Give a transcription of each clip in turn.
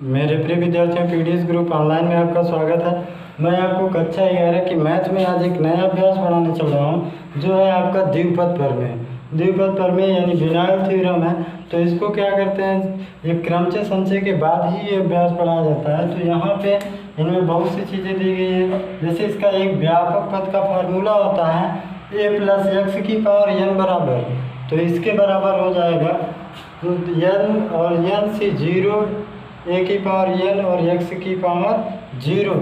मेरे प्रिय विद्यार्थियों, पीडीएस ग्रुप ऑनलाइन में आपका स्वागत है। मैं आपको कक्षा 11 की मैथ में आज एक नया अभ्यास पढ़ाने चल रहा हूँ, जो है आपका द्विपद प्रमेय। द्विपद प्रमेय यानी बिनॉयल थ्योरम है। तो इसको क्या करते हैं, ये क्रमचय संचय के बाद ही ये अभ्यास पढ़ाया जाता है। तो यहाँ पे इनमें बहुत सी चीज़ें दी गई है। जैसे इसका एक व्यापक पद का फार्मूला होता है a प्लस एक्स की पावर n बराबर, तो इसके बराबर हो जाएगा n और n से 0 a की पावर n और x की पावर 0।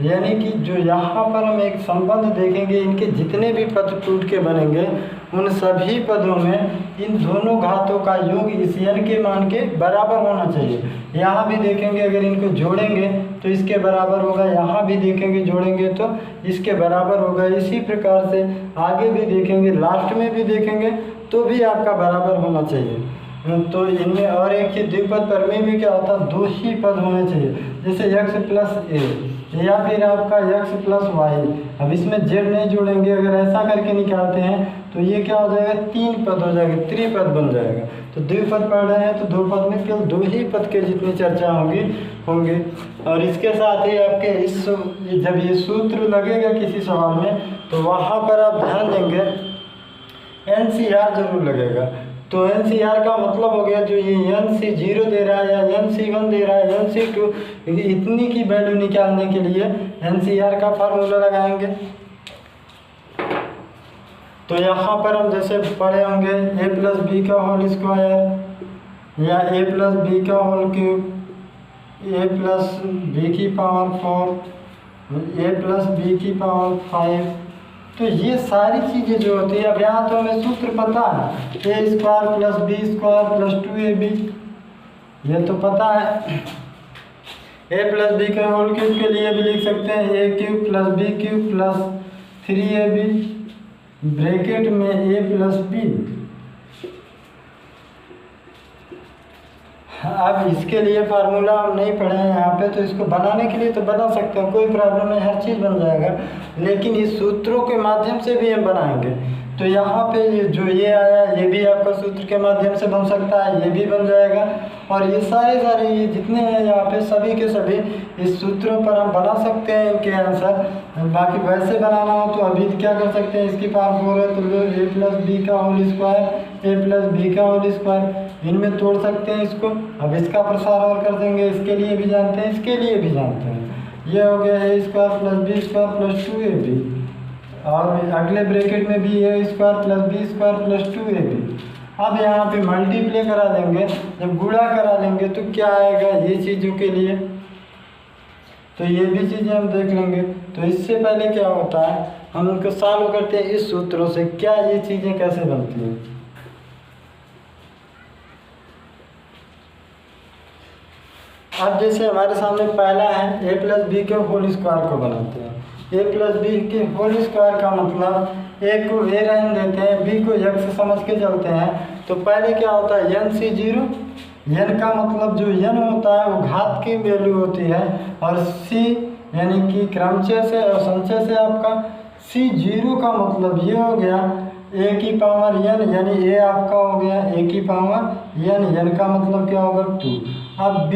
यानी कि जो यहाँ पर हम एक संबंध देखेंगे, इनके जितने भी पद टूट के बनेंगे उन सभी पदों में इन दोनों घातों का योग इस n के मान के बराबर होना चाहिए। यहाँ भी देखेंगे अगर इनको जोड़ेंगे तो इसके बराबर होगा, यहाँ भी देखेंगे जोड़ेंगे तो इसके बराबर होगा। इसी प्रकार से आगे भी देखेंगे, लास्ट में भी देखेंगे तो भी आपका बराबर होना चाहिए। तो इनमें और एक चीज द्विपद प्रमेय में क्या होता है, दो ही पद होने चाहिए। जैसे x प्लस ए या फिर आपका x प्लस वाई। अब इसमें z नहीं जोड़ेंगे, अगर ऐसा करके निकालते हैं तो ये क्या हो जाएगा, तीन पद हो जाएगा, त्रिपद बन जाएगा। तो द्विपद पढ़ रहे हैं तो दो पद में केवल दो ही पद के जितनी चर्चा होंगे। और इसके साथ ही आपके जब ये सूत्र लगेगा किसी सवाल में तो वहाँ पर आप ध्यान देंगे NCR जरूर लगेगा। तो NCR का मतलब हो गया, जो ये NC0 दे रहा है या NC1 दे रहा है, NC2, इतनी की वैल्यू निकालने के लिए NCR का फार्मूला लगाएंगे। तो यहाँ पर हम जैसे पढ़े होंगे a प्लस बी का होल स्क्वायर या a प्लस बी का whole cube, a plus B की पावर 4, a प्लस बी की पावर 5। तो ये सारी चीज़ें जो होती है, अब यहाँ तो हमें सूत्र पता है, A square plus B square plus 2ab, ये तो पता है। ए प्लस बी के होल क्यूब के लिए भी लिख सकते हैं A cube plus B cube plus 3ab bracket में a प्लस बी। अब इसके लिए फार्मूला हम नहीं पढ़े हैं यहाँ पे, तो इसको बनाने के लिए तो बना सकते हैं, कोई प्रॉब्लम नहीं, हर चीज़ बन जाएगा। लेकिन इस सूत्रों के माध्यम से भी हम बनाएंगे। तो यहाँ पे जो ये आया, ये भी आपका सूत्र के माध्यम से बन सकता है, ये भी बन जाएगा। और ये सारे ये जितने हैं यहाँ पे सभी के सभी इस सूत्रों पर हम बना सकते हैं इनके आंसर। बाकी वैसे बनाना हो तो अभी क्या कर सकते हैं, इसकी पावर 4 है तो a प्लस बी का whole square, a plus B का होल स्क्वायर, इनमें तोड़ सकते हैं इसको। अब इसका प्रसार और कर देंगे, इसके लिए भी जानते हैं, इसके लिए भी जानते हैं। ये हो गया a square plus B square plus 2ab, और अगले ब्रैकेट में भी a square plus B square plus 2ab। अब यहाँ पे मल्टीप्लाई करा देंगे, जब गुणा करा लेंगे तो क्या आएगा ये चीज़ों के लिए, तो ये भी चीज़ें हम देख लेंगे। तो इससे पहले क्या होता है, हम उनको सॉल्व करते हैं इस सूत्रों से, क्या ये चीज़ें कैसे बनती हैं। अब जैसे हमारे सामने पहला है a प्लस बी के होल स्क्वायर को बनाते हैं। a प्लस बी के होल स्क्वायर का मतलब a को a रहने देते हैं, b को x समझ के चलते हैं। तो पहले क्या होता है, NC0, n का मतलब जो n होता है वो घात की वैल्यू होती है, और c यानी कि क्रमचय से और संचय से आपका C0 का मतलब ये हो गया a की पावर n, यानी a आपका हो गया a की पावर n का मतलब क्या होगा 2। अब b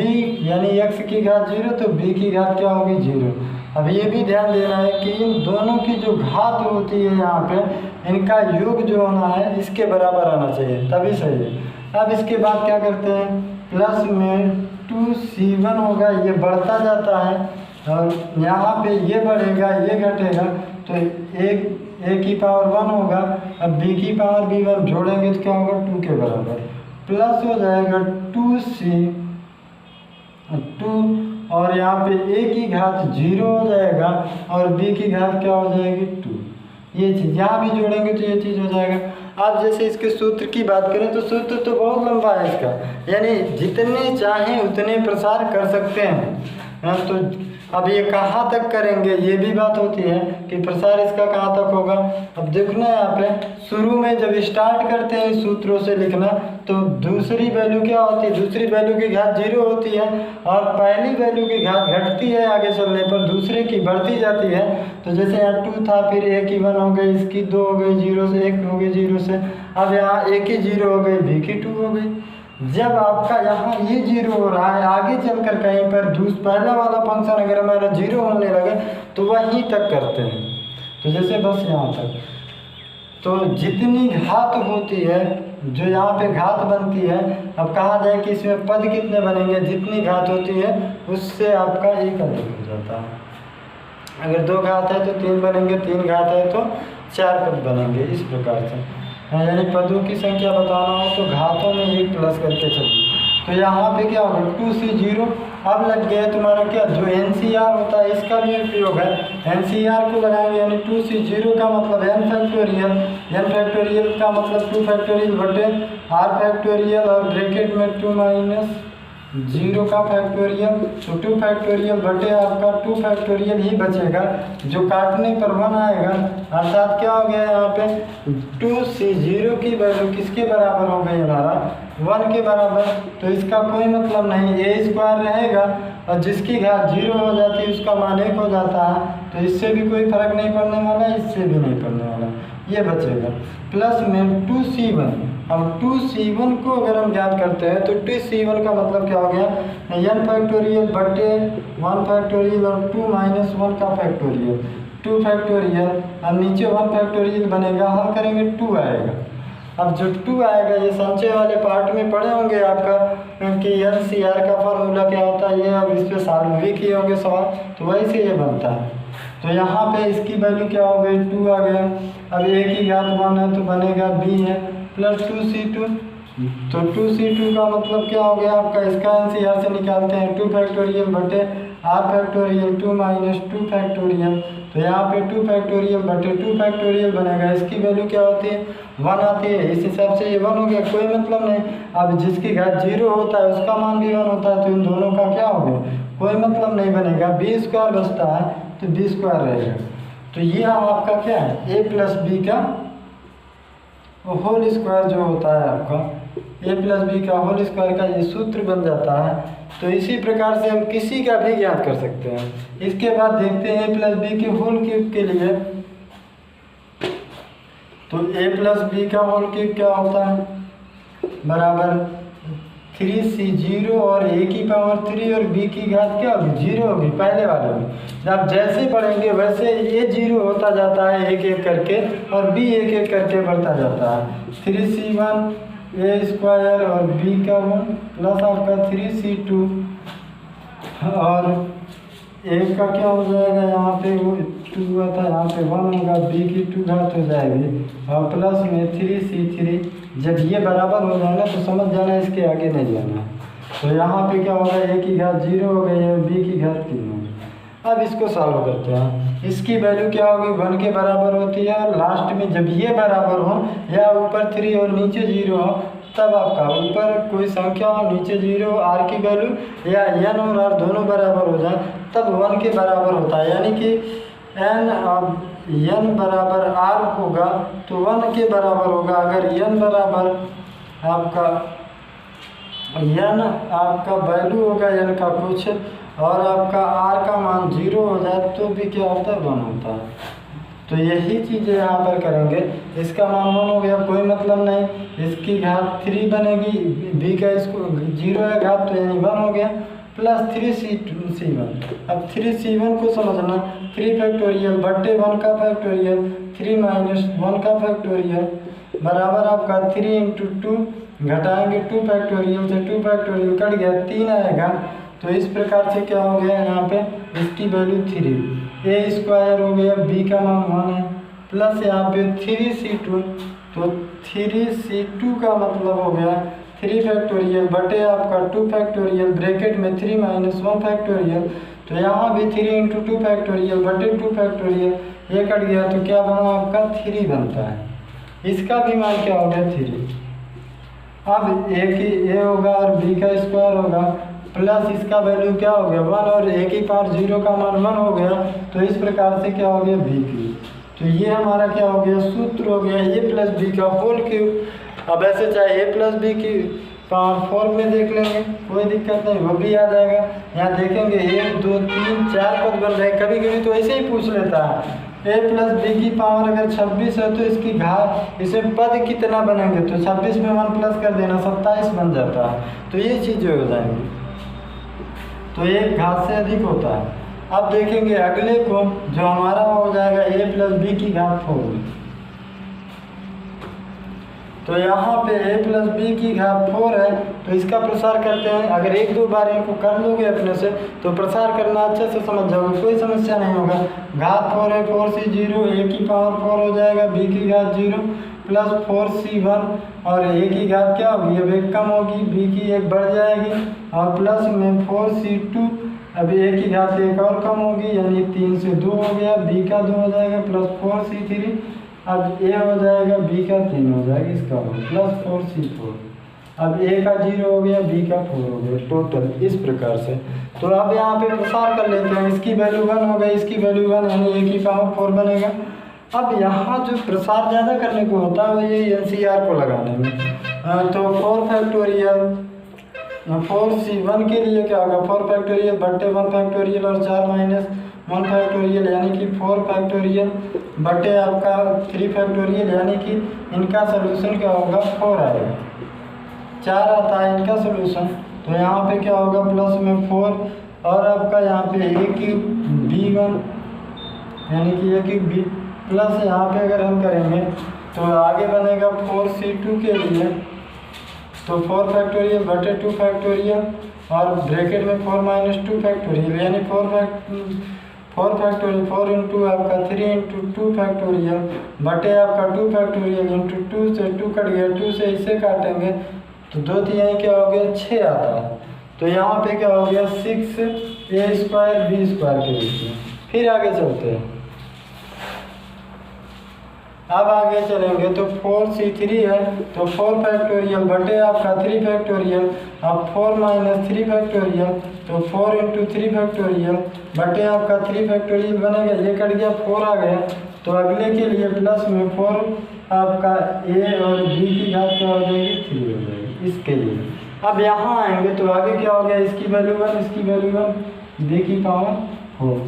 यानी x की घात 0 तो b की घात क्या होगी 0। अब ये भी ध्यान देना है कि इन दोनों की जो घात होती है यहाँ पे, इनका योग जो होना है इसके बराबर आना चाहिए, तभी सही है। अब इसके बाद क्या करते हैं, प्लस में 2c1 होगा, ये बढ़ता जाता है, और यहाँ पे ये बढ़ेगा ये घटेगा, तो a की पावर 1 होगा। अब b की पावर भी 1 जोड़ेंगे तो क्या होगा 2 के बराबर, प्लस हो जाएगा 2 और यहाँ पे a की घात 0 हो जाएगा और b की घात क्या हो जाएगी 2। ये चीज़ यहाँ भी जोड़ेंगे तो ये चीज़ हो जाएगा। अब जैसे इसके सूत्र की बात करें तो सूत्र तो बहुत लंबा है इसका, यानी जितने चाहें उतने प्रसार कर सकते हैं। तो अब ये कहाँ तक करेंगे ये भी बात होती है कि प्रसार इसका कहाँ तक होगा। अब देखना है यहाँ पे, शुरू में जब स्टार्ट करते हैं सूत्रों से लिखना तो दूसरी वैल्यू क्या होती है, दूसरी वैल्यू की घात 0 होती है, और पहली वैल्यू की घात घटती है आगे चलने पर, दूसरे की बढ़ती जाती है। तो जैसे यहाँ 2 था, फिर a की 1 हो गई, इसकी 2 हो गई 0 से, 1 हो गई 0 से, अब यहाँ a की 0 हो गई, b की 2 हो गई। जब आपका यहाँ ये जीरो हो रहा है, आगे चलकर कहीं पर पहला वाला फंक्शन अगर हमारा जीरो होने लगे तो वहीं तक करते हैं। तो जैसे बस यहाँ तक, तो जितनी घात होती है, जो यहाँ पे घात बनती है, अब कहा जाए कि इसमें पद कितने बनेंगे, जितनी घात होती है उससे आपका एक अधिक हो जाता है। अगर 2 घात है तो 3 बनेंगे, 3 घात है तो 4 पद बनेंगे। इस प्रकार से यानी पदों की संख्या बताना हो तो घातों में 1 प्लस करके चलिए। तो यहाँ पे क्या होगा 2C0। अब लग गया तुम्हारा क्या, जो NCR होता है इसका भी उपयोग है, NCR को लगाएंगे यानी 2C0 का मतलब n फैक्टोरियल, n फैक्टोरियल का मतलब 2 फैक्टोरियल बटे r फैक्टोरियल और ब्रैकेट में 2 माइनस 0 का फैक्टोरियल, तो 2 फैक्टोरियल बटे आपका 2 फैक्टोरियल ही बचेगा, जो काटने पर 1 आएगा। अर्थात क्या हो गया यहाँ पे 2C0 की वैल्यू किसके बराबर हो गई हमारा 1 के बराबर। तो इसका कोई मतलब नहीं, a² रहेगा और जिसकी घात 0 हो जाती है उसका मान 1 हो जाता है, तो इससे भी कोई फर्क नहीं पड़ने वाला, इससे भी नहीं पड़ने वाला, ये बचेगा। प्लस में 2C1। अब 2C1 को अगर हम ज्ञात करते हैं तो 2C1 का मतलब क्या हो गया, n फैक्टोरियल बटे 1 फैक्टोरियल और 2 माइनस 1 का फैक्टोरियल, 2 फैक्टोरियल, अब नीचे 1 फैक्टोरियल बनेगा, हल करेंगे 2 आएगा। अब जो 2 आएगा ये संचय वाले पार्ट में पढ़े होंगे आपका कि NCR का फार्मूला क्या होता है, ये अब इस पर सॉल्व भी किए होंगे सवाल, तो वही से ये बनता है। तो यहाँ पे इसकी वैल्यू क्या हो गई 2 आ गया। अब a की घात 1 है तो बनेगा b है प्लस 2C2। तो 2C2 का मतलब क्या हो गया आपका, इसका NCR से निकालते हैं 2 फैक्टोरियल बटे r फैक्टोरियल 2 माइनस 2 फैक्टोरियल, तो यहाँ पे 2 फैक्टोरियल बटे 2 फैक्टोरियल बनेगा। इसकी वैल्यू क्या होती है 1 आती है, इस हिसाब से ये 1 हो गया, कोई मतलब नहीं। अब जिसकी घात 0 होता है उसका मान भी 1 होता है, तो इन दोनों का क्या हो गया, कोई मतलब नहीं बनेगा। b² बचता है तो b² रहेगा। तो ये आपका क्या है a प्लस बी का होल स्क्वायर जो होता है आपका a प्लस बी का होल स्क्वायर का ये सूत्र बन जाता है। तो इसी प्रकार से हम किसी का भी ज्ञात कर सकते हैं। इसके बाद देखते हैं a प्लस बी के होल क्यूब के लिए। तो a प्लस बी का होल क्यूब क्या होता है बराबर 3C0 और a की पावर 3 और b की घात क्या होगी 0 होगी पहले वाले में। जब जैसे बढ़ेंगे वैसे ये 0 होता जाता है एक एक करके और b एक एक करके बढ़ता जाता है। 3C1 a² और b का 1 प्लस आपका 3C2 और a का क्या हो जाएगा, यहाँ पे वो 2 हुआ था, यहाँ पे 1 होगा, b की 2 घात हो जाएगी और प्लस में 3C3। जब ये बराबर हो जाए ना तो समझ जाना इसके आगे नहीं जाना। तो यहाँ पे क्या होगा a की घात 0 हो गई है, b की घात 3 होगी। अब इसको सॉल्व करते हैं। इसकी वैल्यू क्या होगी 1 के बराबर होती है और लास्ट में जब ये बराबर हो या ऊपर 3 और नीचे 0 हो, तब आपका ऊपर कोई संख्या हो नीचे 0 r की वैल्यू या n और r दोनों बराबर हो जाए तब 1 के बराबर होता है। यानी कि n बराबर r होगा तो 1 के बराबर होगा। अगर n बराबर आपका वैल्यू होगा n का कुछ और आपका r का मान 0 हो जाए तो भी क्या होता है 1 होता है। तो यही चीज़ें यहाँ पर करेंगे। इसका मान 1 हो गया, कोई मतलब नहीं, इसकी घात 3 बनेगी, b का इसको 0 है घात तो यानी 1 हो गया प्लस 3C1। अब 3C1 को समझना 3 फैक्टोरियल बट्टे 1 का फैक्टोरियल 3 माइनस 1 का फैक्टोरियल बराबर आपका 3 इंटू 2 घटाएंगे 2 फैक्टोरियल से 2 फैक्टोरियल कट गया 3 आएगा। तो इस प्रकार से क्या हो गया यहाँ पे इसकी वैल्यू 3 a² हो गया, b का मान 1 है प्लस यहाँ पे 3C2। तो 3C2 का मतलब हो गया 3 फैक्टोरियल बटे आपका 2 फैक्टोरियल ब्रैकेट में 3 माइनस 1 फैक्टोरियल। तो यहाँ भी 3 इंटू 2 फैक्टोरियल बटे 2 फैक्टोरियल ये कट गया तो क्या बना आपका 3 बनता है। इसका भी मान क्या हो गया 3। अब a होगा और b का स्क्वायर होगा प्लस इसका वैल्यू क्या हो गया 1 और a की पावर 0 का मान 1 हो गया। तो इस प्रकार से क्या हो गया b की। तो ये हमारा क्या हो गया सूत्र हो गया a प्लस बी का होल क्यूब। अब ऐसे चाहे a प्लस बी की पावर 4 में देख लेंगे, कोई दिक्कत नहीं, वो भी आ जाएगा। यहाँ देखेंगे 1 2 3 4 पद बन रहे हैं। कभी कभी तो ऐसे ही पूछ लेता है a प्लस बी की पावर अगर 26 है तो इसकी घात, इसमें पद कितना बनेंगे, तो 26 में 1 प्लस कर देना 27 बन जाता है। तो ये चीज़ें हो जाएंगी, तो एक घात से अधिक होता है। अब देखेंगे अगले को, जो हमारा हो जाएगा a प्लस बी की घात 4। तो यहाँ पे a प्लस बी की घात 4 है, तो इसका प्रसार करते हैं। अगर 1-2 बार इनको कर लोगे अपने से तो प्रसार करना अच्छे से समझ जाओगे, कोई समस्या नहीं होगा। घात 4 है, 4c 0, a की पावर 4 हो जाएगा, b की घात 0 प्लस 4c 1, और a की घात क्या होगी, अब 1 कम होगी, b की 1 बढ़ जाएगी, और प्लस में 4c 2, अभी a की घात 1 और कम होगी, यानी 3 से 2 हो गया, b का 2 हो जाएगा, प्लस 4c 3, अब a हो जाएगा, b का 3 हो जाएगा, इसका हो प्लस 4c 4, अब a का 0 हो गया, b का 4 हो गया, टोटल इस प्रकार से। तो अब यहाँ पे प्रसार कर लेते हैं, इसकी वैल्यू 1 हो गई, इसकी वैल्यू 1, यानी a की पावर 4 बनेगा। अब यहाँ जो प्रसार ज़्यादा करने को होता है वो ये NCR को लगाने में, तो 4 फैक्टोरियल 4c1 के लिए क्या होगा, 4 फैक्टोरियल बट्टे 1 फैक्टोरियल और 4 माइनस 1 फैक्टोरियल, यानी कि 4 फैक्टोरियल बटे आपका 3 फैक्टोरियल, यानी कि इनका सोल्यूशन क्या होगा, 4 आएगा। 4 आता है इनका सोल्यूशन, तो यहाँ पे क्या होगा, प्लस में 4, और आपका यहाँ पे a क्यूब b1, यानी कि a क्यूब b, प्लस यहाँ पे अगर हम करेंगे तो आगे बनेगा 4c2 के लिए, तो 4 फैक्टोरियल बटे 2 फैक्टोरियल, और ब्रैकेट में 4 माइनस 2 फैक्टोरियल, यानी 4 फैक्टोरियल 4 इंटू आपका 3 इंटू 2 फैक्टोरियल बटे आपका 2 फैक्टोरियल इंटू 2 से 2 कट गया, 2 से इसे काटेंगे तो 2 3 क्या हो गया, 6 आता है। तो यहाँ पे क्या हो गया, 6a स्क्वायर b स्क्वायर के रूप में। फिर आगे चलते हैं, अब आगे चलेंगे तो 4c3 है, तो 4 फैक्टोरियल बटे आपका 3 फैक्टोरियल, अब 4 माइनस 3 फैक्टोरियल, तो 4 इंटू 3 फैक्टोरियल बटे आपका 3 फैक्टोरियल बनेगा, ये कट गया 4 आ गया, तो अगले के लिए प्लस में 4 आपका a और b की घात क्या हो जाएगी, 3 हो जाएगी इसके लिए। अब यहाँ आएंगे तो आगे क्या हो गया, इसकी वैल्यू 1, इसकी वैल्यू 1, b की पावर 4,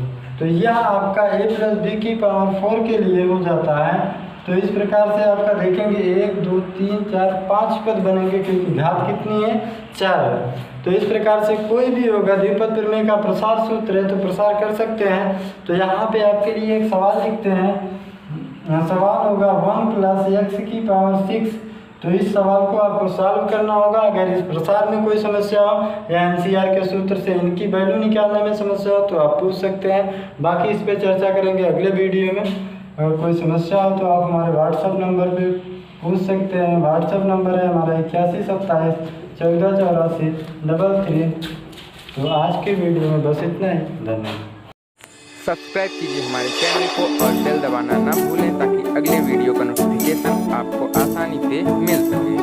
तो यह आपका a प्लस b की पावर 4 के लिए हो जाता है। तो इस प्रकार से आपका देखेंगे 1 2 3 4 5 पद बनेंगे, क्योंकि घात कितनी है, 4 है। तो इस प्रकार से कोई भी होगा द्विपद प्रमेय का प्रसार सूत्र है तो प्रसार कर सकते हैं। तो यहाँ पे आपके लिए एक सवाल लिखते हैं, सवाल होगा 1 प्लस x की पावर 6। तो इस सवाल को आपको सॉल्व करना होगा। अगर इस प्रसार में कोई समस्या हो या NCR के सूत्र से इनकी वैल्यू निकालने में समस्या हो तो आप पूछ सकते हैं, बाकी इस पर चर्चा करेंगे अगले वीडियो में। अगर कोई समस्या हो तो आप हमारे व्हाट्सएप नंबर पे पूछ सकते हैं। व्हाट्सएप नंबर है हमारा 81 27 14 84 33। तो आज के वीडियो में बस इतना ही, धन्यवाद। सब्सक्राइब कीजिए हमारे चैनल को और बेल दबाना ना भूलें ताकि अगले वीडियो का नोटिफिकेशन आपको आसानी से मिल सके।